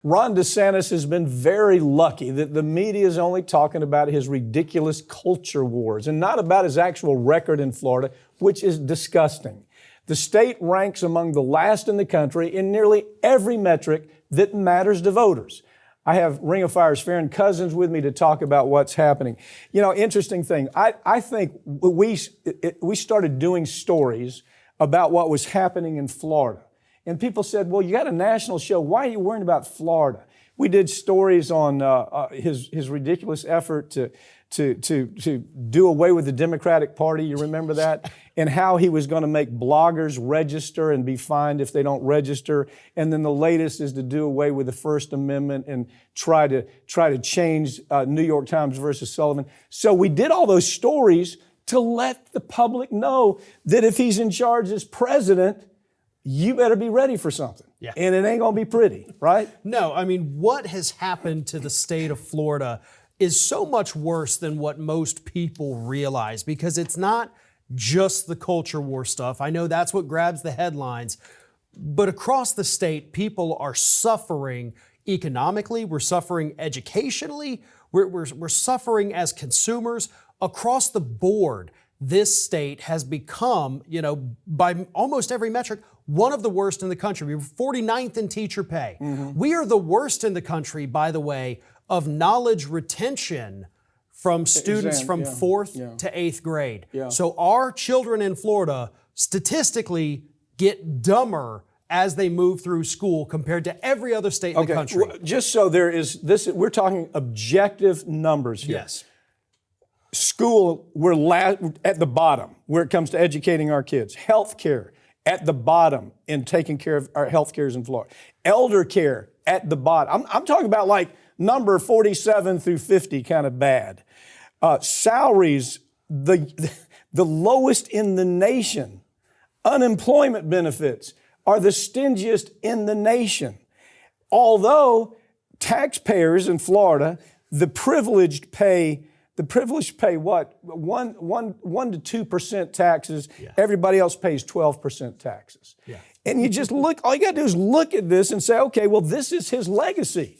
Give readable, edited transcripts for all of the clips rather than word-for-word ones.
Ron DeSantis has been very lucky that the media is only talking about his ridiculous culture wars and not about his actual record in Florida, which is disgusting. The state ranks among the last in the country in nearly every metric that matters to voters. I have Ring of Fire's Farron Cousins with me to talk about what's happening. You know, interesting thing. I think we started doing stories about what was happening in Florida. And people said, well, you got a national show. Why are you worrying about Florida? We did stories on his ridiculous effort to do away with the Democratic Party. You remember that? And how he was going to make bloggers register and be fined if they don't register. And then the latest is to do away with the First Amendment and try to change New York Times versus Sullivan. So we did all those stories to let the public know that if he's in charge as president, you better be ready for something. Yeah. And it ain't going to be pretty, right? No, I mean, what has happened to the state of Florida is so much worse than what most people realize, because it's not just the culture war stuff. I know that's what grabs the headlines, but across the state, people are suffering economically, we're suffering educationally, we're suffering as consumers. Across the board, this state has become, by almost every metric, one of the worst in the country. We were 49th in teacher pay. Mm-hmm. We are the worst in the country, by the way, of knowledge retention from students from 4th to 8th grade. Yeah. So our children in Florida statistically get dumber as they move through school compared to every other state in the country. Well, just so there is this, we're talking objective numbers here. Yes. School, we're at the bottom where it comes to educating our kids. Healthcare, at the bottom in taking care of our health cares in Florida. Elder care, at the bottom. I'm talking about like number 47 through 50 kind of bad. Salaries, the lowest in the nation. Unemployment benefits are the stingiest in the nation. Although taxpayers in Florida, the privileged pay what? 1 to 2% taxes. Yeah. Everybody else pays 12% taxes. Yeah. And you just look, all you got to do is look at this and say, okay, well, this is his legacy.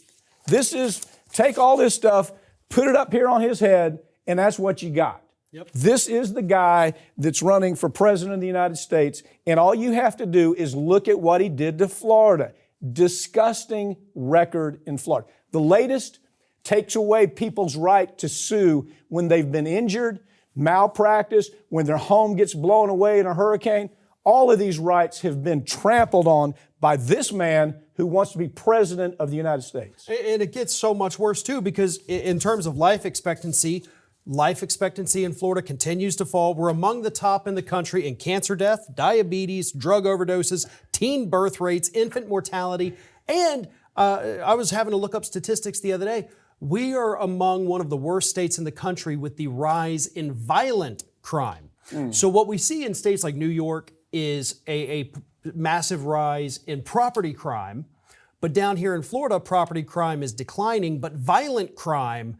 This is, take all this stuff, put it up here on his head, and that's what you got. Yep. This is the guy that's running for president of the United States, and all you have to do is look at what he did to Florida. Disgusting record in Florida. The latest takes away people's right to sue when they've been injured, malpractice, when their home gets blown away in a hurricane. All of these rights have been trampled on by this man who wants to be president of the United States. And it gets so much worse, too, because in terms of life expectancy in Florida continues to fall. We're among the top in the country in cancer death, diabetes, drug overdoses, teen birth rates, infant mortality, and I was having to look up statistics the other day. We are among one of the worst states in the country with the rise in violent crime. So what we see in states like New York is a massive rise in property crime. But down here in Florida, property crime is declining, but violent crime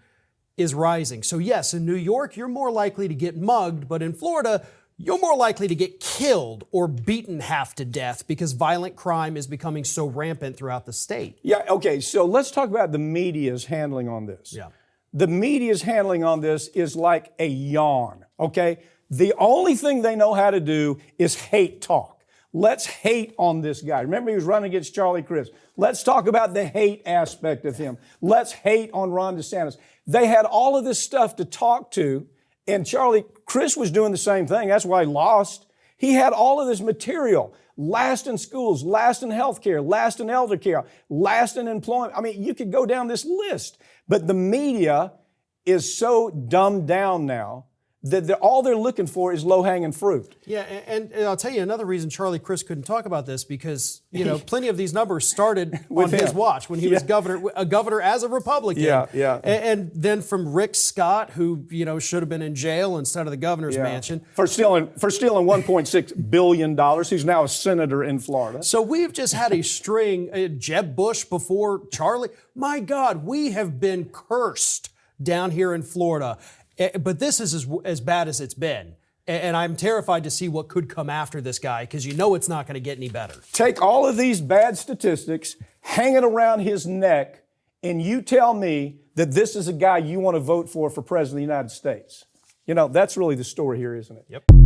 is rising. So yes, in New York, you're more likely to get mugged, but in Florida, you're more likely to get killed or beaten half to death because violent crime is becoming so rampant throughout the state. Yeah, okay, so let's talk about the media's handling on this. Yeah. The media's handling on this is like a yawn, okay? The only thing they know how to do is hate talk. Let's hate on this guy. Remember, he was running against Charlie Crist. Let's talk about the hate aspect of him. Let's hate on Ron DeSantis. They had all of this stuff to talk to, and Charlie Crist was doing the same thing. That's why he lost. He had all of this material. Last in schools, last in healthcare, last in elder care, last in employment. I mean, you could go down this list. But the media is so dumbed down now that all they're looking for is low-hanging fruit. Yeah, and I'll tell you another reason Charlie Crist couldn't talk about this, because plenty of these numbers started on his watch when he was governor as a Republican. Yeah. And then from Rick Scott, who should have been in jail instead of the governor's mansion for stealing $1.6 billion. Who's now a senator in Florida. So we've just had a string. Jeb Bush before Charlie. My God, we have been cursed down here in Florida. But this is as bad as it's been. And I'm terrified to see what could come after this guy because you know it's not going to get any better. Take all of these bad statistics, hang it around his neck, and you tell me that this is a guy you want to vote for president of the United States. You know, that's really the story here, isn't it? Yep.